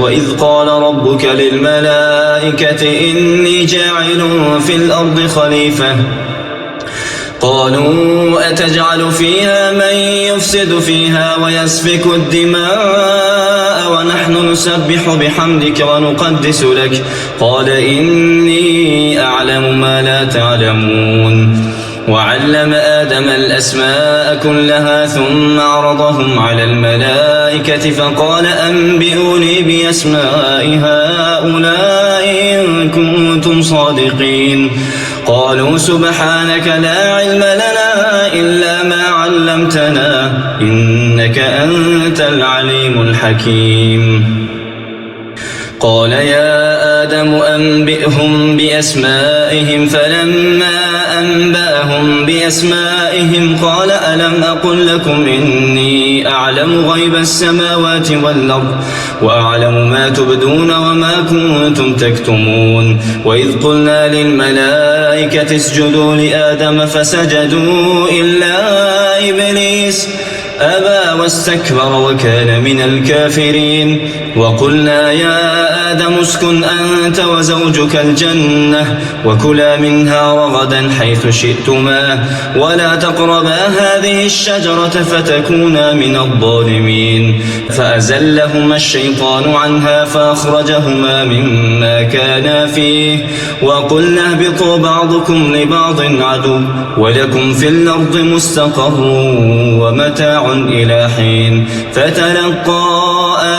وإذ قال ربك للملائكة إني جاعل في الأرض خليفة قالوا أتجعل فيها من يفسد فيها ويسفك الدماء ونحن نسبح بحمدك ونقدس لك قال إني أعلم ما لا تعلمون وعلم آدم الأسماء كلها ثم عرضهم على الملائكة فقال أنبئوني بأسماء هؤلاء إن كنتم صادقين قالوا سبحانك لا علم لنا إلا ما علمتنا إنك أنت العليم الحكيم قال يا آدم أنبئهم بأسمائهم فلما أنبأهم بأسمائهم قال ألم أقل لكم إني أعلم غيب السماوات والأرض وأعلم ما تبدون وما كنتم تكتمون وإذ قلنا للملائكة اسجدوا لآدم فسجدوا إلا إبليس أبى واستكبر وكان من الكافرين وقلنا يا آدم اسكن أنت وزوجك الجنة وكلا منها رغدا حيث شئتما ولا تقربا هذه الشجرة فتكونا من الظالمين فأزلهما الشيطان عنها فأخرجهما مما كانا فيه وقلنا اهبطوا بعضكم لبعض عدو ولكم في الأرض مستقر ومتاع إلى حين فتلقى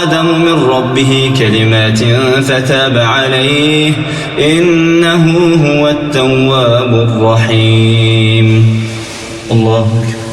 آدم من ربه كلمات فتاب عليه إنه هو التواب الرحيم الله أكبر.